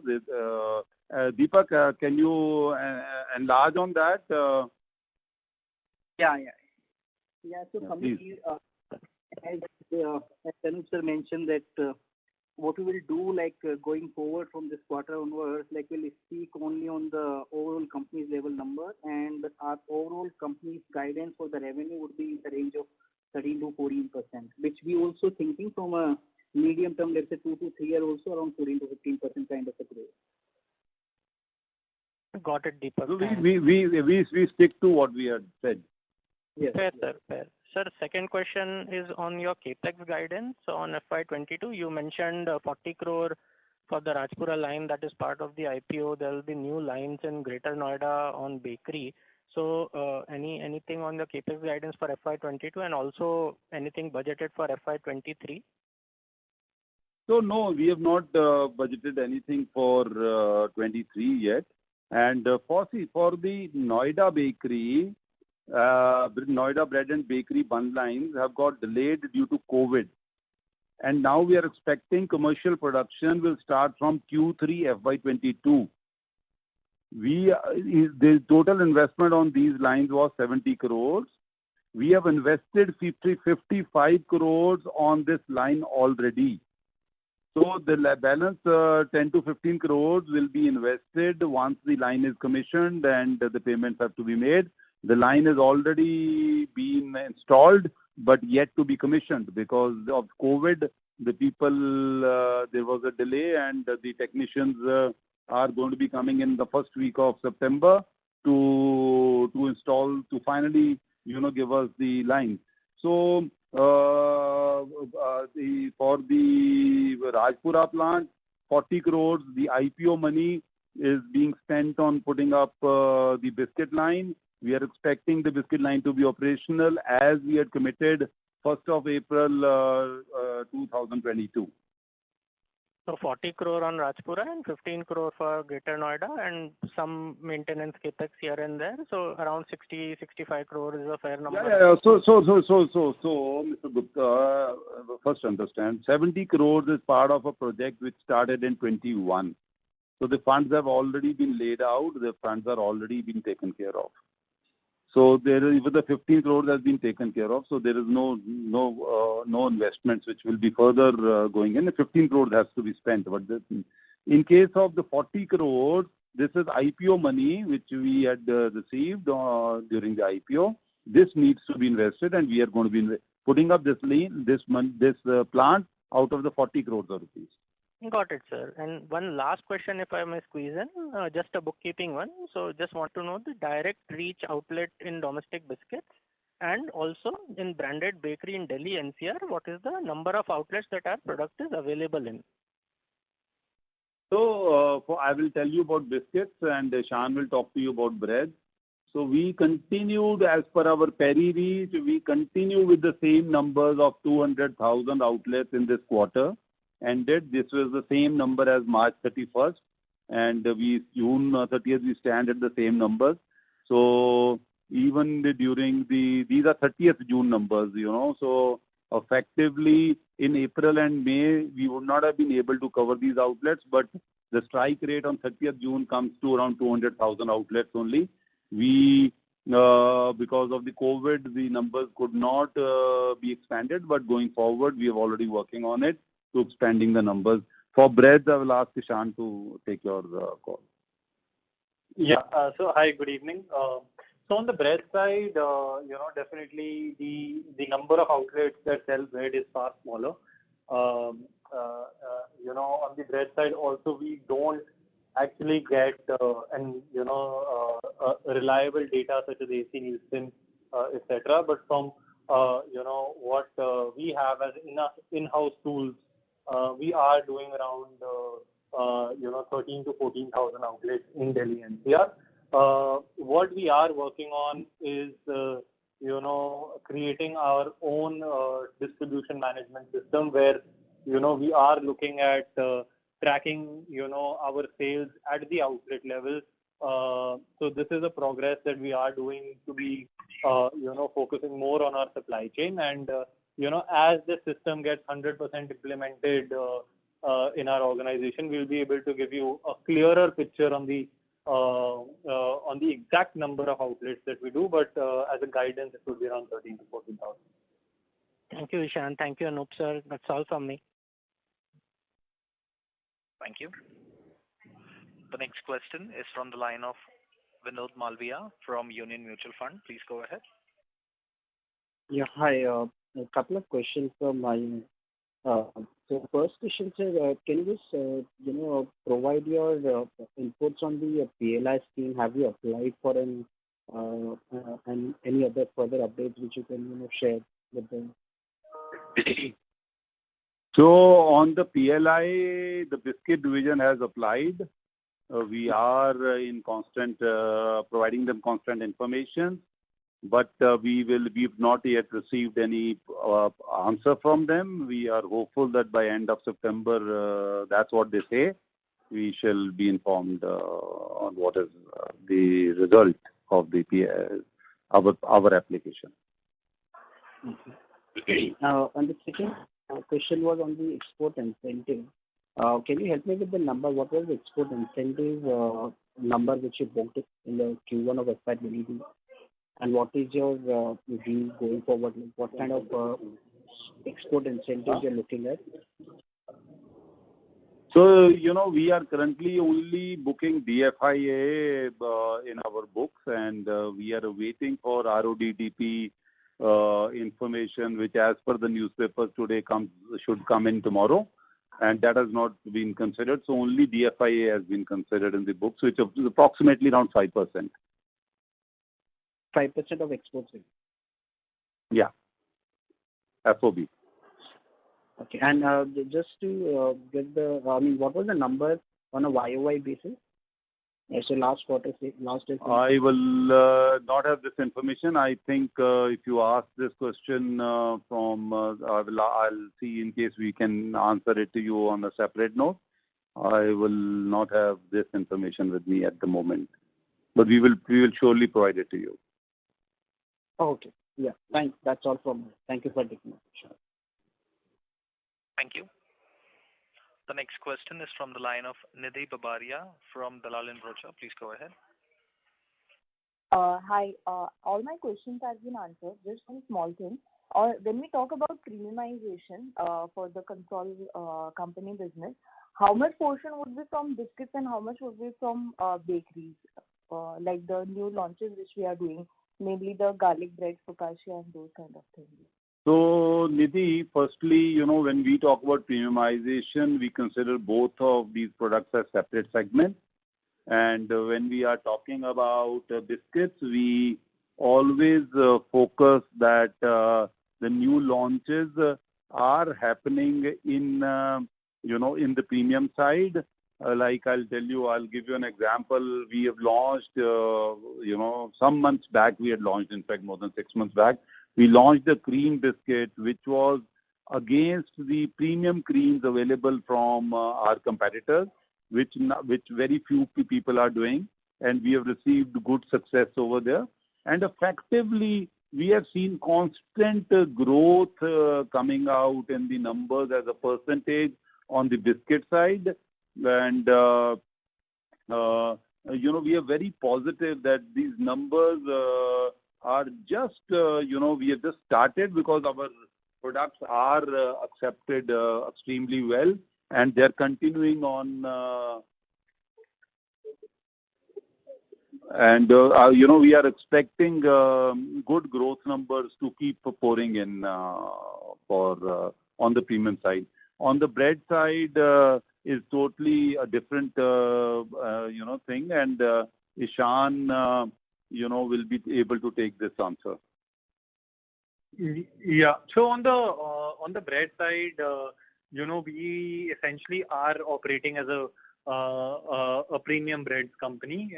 Deepak, can you enlarge on that? Yeah. So Sameer, as Anup sir mentioned that what we will do going forward from this quarter onwards, we'll speak only on the overall company's level number, and our overall company's guidance for the revenue would be in the range of 13 to 14%, which we also thinking from a medium term, let's say 2 to 3 year also around 14 to 15% kind of a growth. Got it, Deepak. We stick to what we had said. Yes. Fair, sir. Fair. Sir, second question is on your capex guidance on FY22. You mentioned 40 crore for the Rajpura line that is part of the IPO. There will be new lines in Greater Noida on bakery. So anything on the capex guidance for FY22, and also anything budgeted for FY23? So no, we have not budgeted anything for 23 yet. And for the Noida bakery, Noida bread and bakery bun lines have got delayed due to COVID. And now we are expecting commercial production will start from Q3 FY22. The total investment on these lines was 70 crores. We have invested 55 crores on this line already. So the balance 10 to 15 crores will be invested once the line is commissioned and the payments have to be made. The line has already been installed, but yet to be commissioned because of COVID. The people, there was a delay, and the technicians are going to be coming in the first week of September to install, to finally, give us the line. So for the Rajpura plant, 40 crores, the IPO money is being spent on putting up the biscuit line. We are expecting the biscuit line to be operational as we had committed 1st of April 2022. So 40 crore on Rajpura and 15 crore for Greater Noida and some maintenance capex here and there. So around 60-65 crore is a fair number. Yeah. So, Mr. Gupta, first understand, 70 crores is part of a project which started in 21. So the funds have already been laid out. The funds are already been taken care of. So there is, even the 15 crores has been taken care of. So there is no investments which will be further going in. The 15 crores has to be spent. But in case of the 40 crores, this is IPO money which we had received during the IPO. This needs to be invested, and we are going to be putting up this plant out of the 40 crores of rupees. Got it, sir. And one last question, if I may squeeze in, just a bookkeeping one. So just want to know the direct reach outlet in domestic biscuits and also in branded bakery in Delhi NCR. What is the number of outlets that our product is available in? So I will tell you about biscuits, and Shan will talk to you about bread. So we continued as per our peri reach. We continue with the same numbers of 200,000 outlets in this quarter. Ended. This was the same number as March 31st, and June 30th we stand at the same numbers. So even during these are 30th June numbers, So effectively in April and May we would not have been able to cover these outlets, but the strike rate on 30th June comes to around 200,000 outlets only. We because of the COVID, the numbers could not be expanded, but going forward we are already working on it to expanding the numbers. For breads, I will ask Ishan to take your call. Yeah. So hi, good evening. So on the bread side, definitely the number of outlets that sell bread is far smaller. On the bread side also we don't actually get reliable data such as AC Nielsen, etc. But from what we have as in-house tools, we are doing around 13 to 14,000 outlets in Delhi NCR. What we are working on is creating our own distribution management system where we are looking at tracking our sales at the outlet level. So this is a progress that we are doing to be focusing more on our supply chain, and as the system gets 100% implemented in our organization, we'll be able to give you a clearer picture on the exact number of outlets that we do. But as a guidance, it would be around 13 to 14,000. Thank you, Ishan. Thank you, Anup sir. That's all from me. Thank you. The next question is from the line of Vinod Malviya from Union Mutual Fund. Please go ahead. Yeah, hi. A couple of questions from my end. So first question, sir, can you just provide your inputs on the PLI scheme? Have you applied for and any other further updates which you can share with them? So on the PLI, the biscuit division has applied. We are in constant providing them constant information, but we've not yet received any answer from them. We are hopeful that by end of September, that's what they say, we shall be informed on what is the result of the our application. Okay. And the second question was on the export incentive. Can you help me with the number? What was the export incentive number which you booked in the Q1 of FY22? And what is your view going forward? What kind of export incentives you're looking at? So, we are currently only booking DFIA in our books, and we are waiting for RODTEP information, which as per the newspapers today should come in tomorrow. And that has not been considered. So only DFIA has been considered in the books, which is approximately around 5%. 5% of exports? Yeah. FOB. Okay. And just to get what was the number on a YOY basis? So last quarter, last year. I will not have this information. I think if you ask this question I'll see in case we can answer it to you on a separate note. I will not have this information with me at the moment, but we will surely provide it to you. Okay. Yeah. Thanks. That's all from me. Thank you for taking my question. Thank you. The next question is from the line of Nidhi Babaria from Dalal & Broacha. Please go ahead. Hi. All my questions have been answered. Just one small thing. When we talk about premiumization for the company business, how much portion would be from biscuits and how much would be from bakeries? Like the new launches which we are doing, namely the garlic bread, focaccia, and those kind of things. So, Nidhi, firstly, when we talk about premiumization, we consider both of these products as separate segments. And when we are talking about biscuits, we always focus that the new launches are happening in the premium side. Like I'll give you an example. We have launched, some months back, in fact, more than 6 months back, we launched the cream biscuit, which was against the premium creams available from our competitors, which very few people are doing, and we have received good success over there. And effectively, we have seen constant growth coming out in the numbers as a percentage on the biscuit side. And, we are very positive that these numbers are just, we have just started because our products are accepted extremely well, and they're continuing on. We are expecting good growth numbers to keep pouring in on the premium side. On the bread side is totally a different thing, and Ishan will be able to take this answer. Yeah. So on the bread side, we essentially are operating as a premium breads company.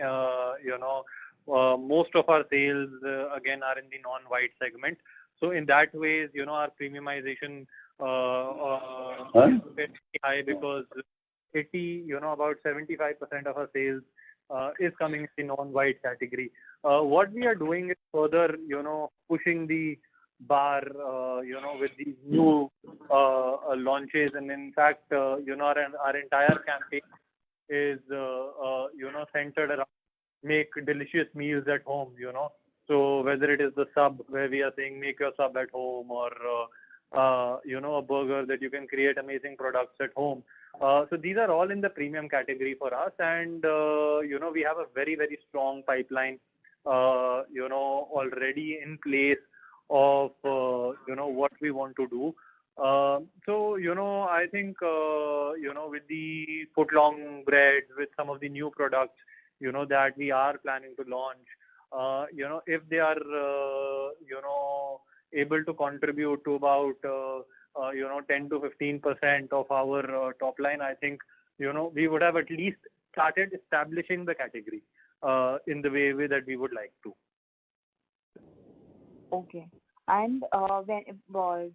Most of our sales again are in the non-white segment. So in that way, our premiumization is very high because about 75% of our sales is coming in the non-white category. What we are doing is further, pushing the bar, with these new launches, and in fact, our entire campaign is, centered around make delicious meals at home. So whether it is the sub where we are saying make your sub at home, or a burger that you can create amazing products at home. So these are all in the premium category for us, and we have a very, very strong pipeline already in place of what we want to do. So I think with the footlong breads, with some of the new products that we are planning to launch, if they are able to contribute to about 10 to 15% of our top line, I think we would have at least started establishing the category in the way that we would like to. Okay. And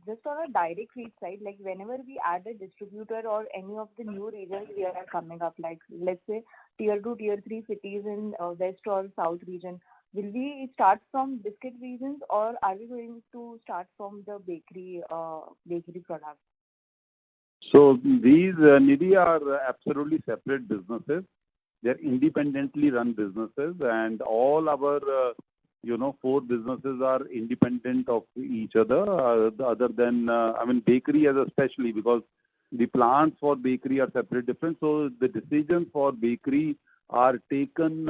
just on a direct reach side, like whenever we add a distributor or any of the new regions we are coming up, like let's say tier 2, tier 3 cities in west or south region, will we start from biscuit regions, or are we going to start from the bakery products? So these, Nidhi, are absolutely separate businesses. They're independently run businesses, and all our 4 businesses are independent of each other, other than, bakery as especially, because the plants for bakery are separate, different. So the decisions for bakery are taken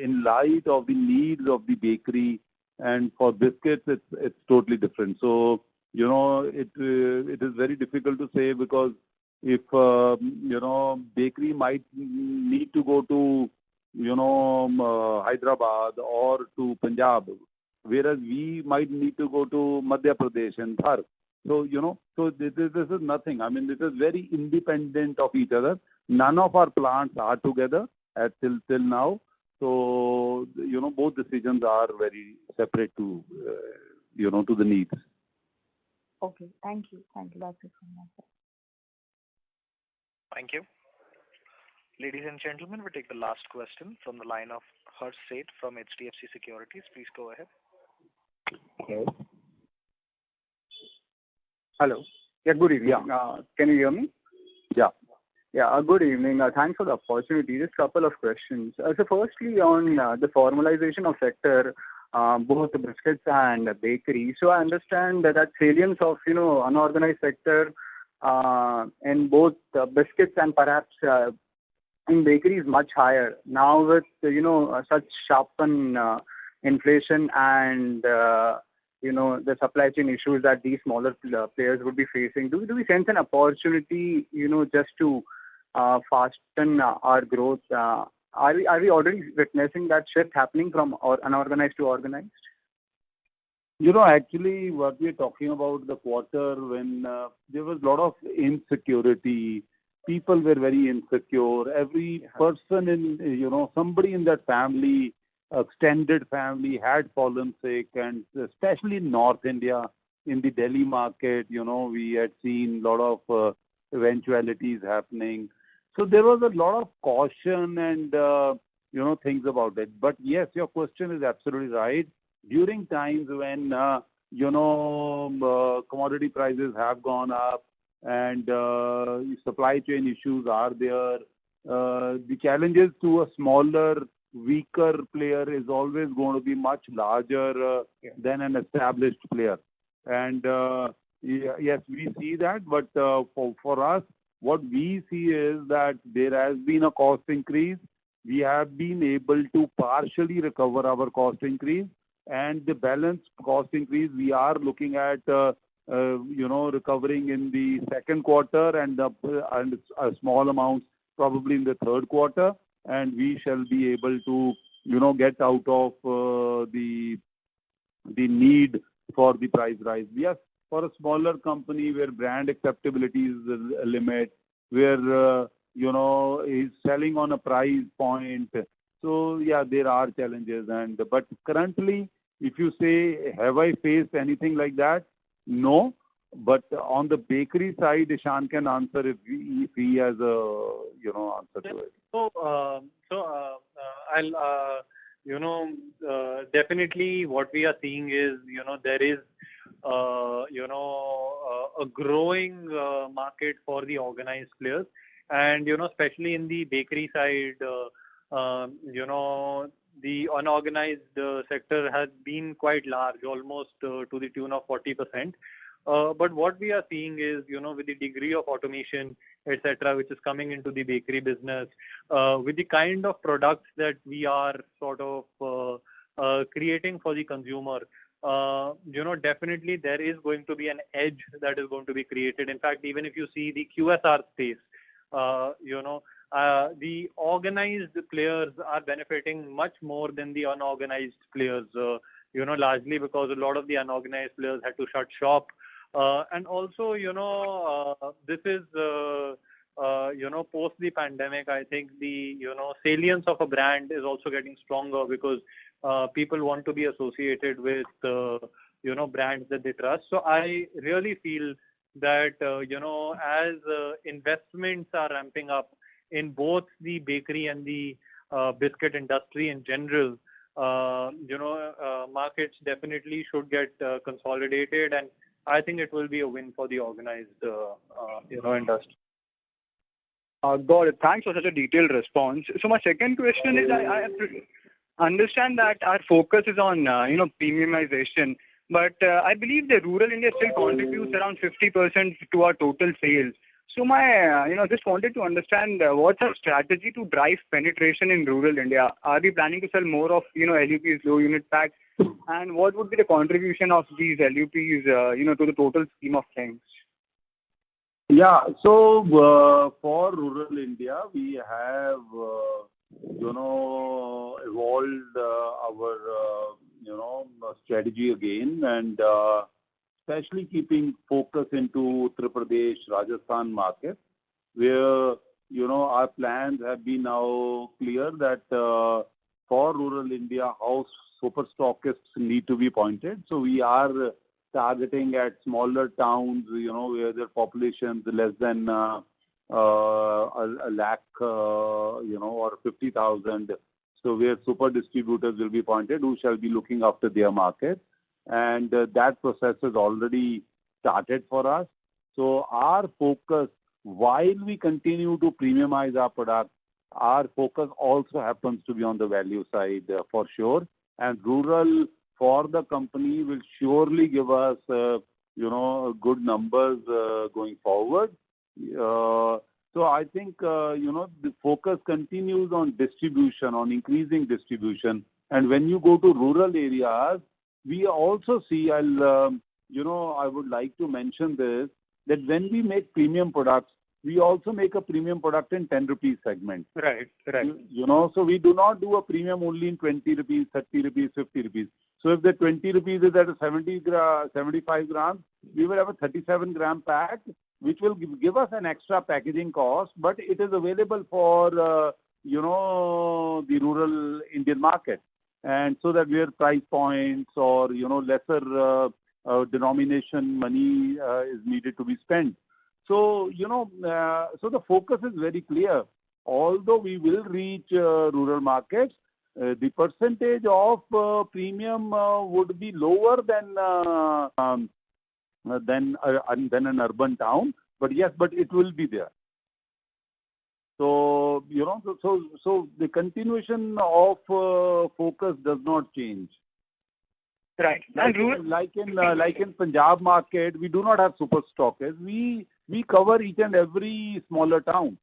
in light of the needs of the bakery, and for biscuits, it's totally different. So, it is very difficult to say, because if, bakery might need to go to Hyderabad or to Punjab, whereas we might need to go to Madhya Pradesh and Dhar. So, so this is nothing. This is very independent of each other. None of our plants are together. till now. So, both decisions are very separate to, to the needs. Okay. Thank you. Thank you. That's it from my side. Thank you. Ladies and gentlemen, we take the last question from the line of Harsh Seth from HDFC Securities. Please go ahead. Hello. Yeah, good evening. Can you hear me? Yeah. Yeah, good evening. Thanks for the opportunity. Just a couple of questions. So firstly, on the formalization of sector, both the biscuits and bakery. So I understand that salience of, unorganized sector in both biscuits and perhaps in bakery is much higher. Now with, such sharpen inflation and, the supply chain issues that these smaller players would be facing, do we sense an opportunity, just to fasten our growth? Are we already witnessing that shift happening from unorganized to organized? Actually, what we're talking about the quarter when there was a lot of insecurity. People were very insecure. Every person in, somebody in that family, extended family, had fallen sick, and especially in North India, in the Delhi market, we had seen a lot of eventualities happening. So there was a lot of caution and, things about it. But yes, your question is absolutely right. During times when, commodity prices have gone up and supply chain issues are there, the challenges to a smaller, weaker player is always going to be much larger than an established player. And yes, we see that. But for us, what we see is that there has been a cost increase. We have been able to partially recover our cost increase, and the balance cost increase we are looking at, recovering in the second quarter and a small amount probably in the third quarter, and we shall be able to, get out of the need for the price rise. Yes, for a smaller company where brand acceptability is a limit, where, is selling on a price point. So, yeah, there are challenges. But currently, if you say, have I faced anything like that? No. But on the bakery side, Ishan can answer if he has a, answer to it. I'll, definitely what we are seeing is, there is, a growing market for the organized players. And, especially in the bakery side, the unorganized sector has been quite large, almost to the tune of 40%. But what we are seeing is, with the degree of automation, etc., which is coming into the bakery business, with the kind of products that we are sort of creating for the consumer, definitely there is going to be an edge that is going to be created. In fact, even if you see the QSR space, the organized players are benefiting much more than the unorganized players, largely because a lot of the unorganized players had to shut shop. And also, this is, post the pandemic, I think the, salience of a brand is also getting stronger because people want to be associated with, brands that they trust. So I really feel that, as investments are ramping up in both the bakery and the biscuit industry in general, markets definitely should get consolidated, and I think it will be a win for the organized, industry. Got it. Thanks for such a detailed response. So my second question is, I understand that our focus is on, premiumization, but I believe the rural India still contributes around 50% to our total sales. So my, just wanted to understand what's our strategy to drive penetration in rural India? Are we planning to sell more of, LUPs, low unit packs? And what would be the contribution of these LUPs, to the total scheme of things? Yeah, so for rural India, we have, evolved our, strategy again, and especially keeping focus into Uttar Pradesh, Rajasthan market, where, our our plans have been now clear that for rural India, how super stockists need to be appointed. So we are targeting at smaller towns, where their population is less than a lakh, or 50,000. So where super distributors will be appointed who shall be looking after their market. And that process has already started for us. So our focus, while we continue to premiumize our product, our focus also happens to be on the value side for sure. And rural for the company will surely give us, good numbers going forward. So I think, the focus continues on distribution, on increasing distribution. And when you go to rural areas, we also see, I would like to mention this, that when we make premium products, we also make a premium product in 10 rupees segment. Right. So we do not do a premium only in 20 rupees, 30 rupees, 50 rupees. So if the 20 rupees is at a 75 grams, we will have a 37 gram pack, which will give us an extra packaging cost, but it is available for, the rural Indian market. And so that where price points or, lesser denomination money is needed to be spent. So, so the focus is very clear. Although we will reach rural markets, the percentage of premium would be lower than an urban town. But yes, it will be there. So, so the continuation of focus does not change. Right. Like in Punjab market, we do not have super stockists. We cover each and every smaller town.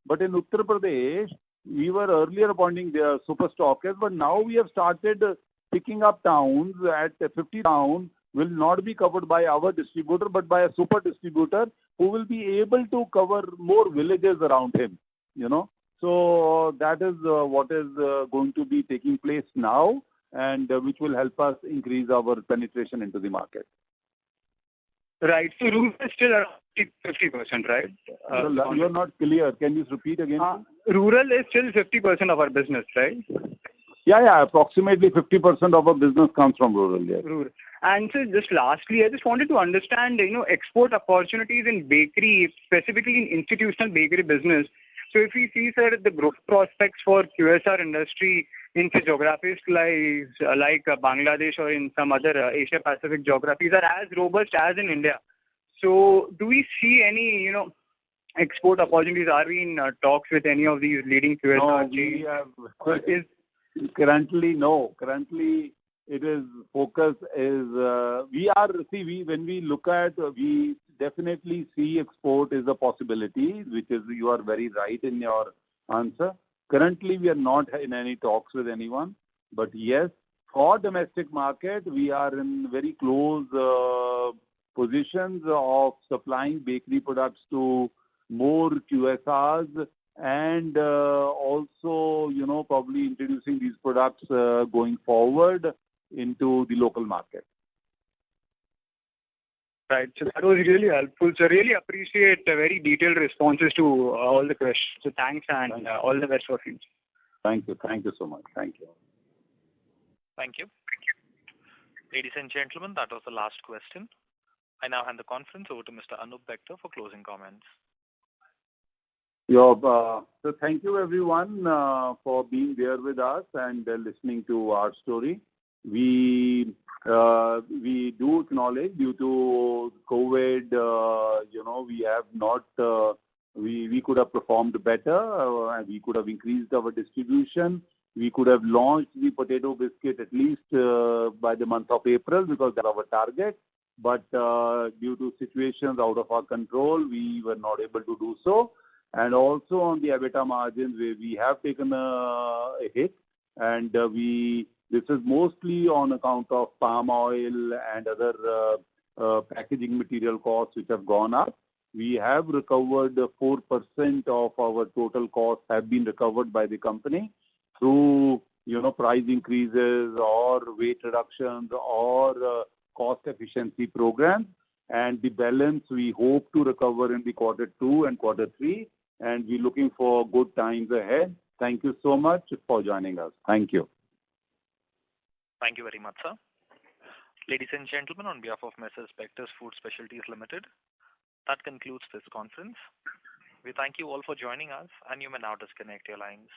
But in Uttar Pradesh, we were earlier appointing their super stockists, but now we have started picking up towns at 50 towns will not be covered by our distributor, but by a super distributor who will be able to cover more villages around him, So that is what is going to be taking place now, and which will help us increase our penetration into the market. Right. So rural is still around 50%, right? You're not clear. Can you repeat again? Rural is still 50% of our business, right? Yeah. Approximately 50% of our business comes from rural. Yes. Rural. And so just lastly, I just wanted to understand, export opportunities in bakery, specifically in institutional bakery business. So if we see, sir, the growth prospects for QSR industry in geographies like Bangladesh or in some other Asia Pacific geographies are as robust as in India. So do we see any, export opportunities? Are we in talks with any of these leading QSR chains? Currently, no. Currently, it is focus is when we look at, we definitely see export is a possibility, which is, you are very right in your answer. Currently, we are not in any talks with anyone, but yes, for domestic market, we are in very close positions of supplying bakery products to more QSRs and also, probably introducing these products going forward into the local market. Right. So that was really helpful. So really appreciate very detailed responses to all the questions. So thanks and all the best for future. Thank you. Thank you so much. Thank you. Thank you. Ladies and gentlemen, that was the last question. I now hand the conference over to Mr. Anup Bector for closing comments. So thank you everyone for being there with us and listening to our story. We do acknowledge due to COVID, we have not, we could have performed better and we could have increased our distribution. We could have launched the potato biscuit at least by the month of April because that's our target. But due to situations out of our control, we were not able to do so. And also on the EBITDA margins, where we have taken a hit, and this is mostly on account of palm oil and other packaging material costs which have gone up. We have recovered 4% of our total costs have been recovered by the company through price increases or weight reductions or cost efficiency programs. And the balance we hope to recover in the quarter 2 and quarter 3. and we're looking for good times ahead. Thank you so much for joining us. Thank you. Thank you very much, sir. Ladies and gentlemen, on behalf of Messrs. Bectors Food Specialties Limited, that concludes this conference. We thank you all for joining us, and you may now disconnect your lines.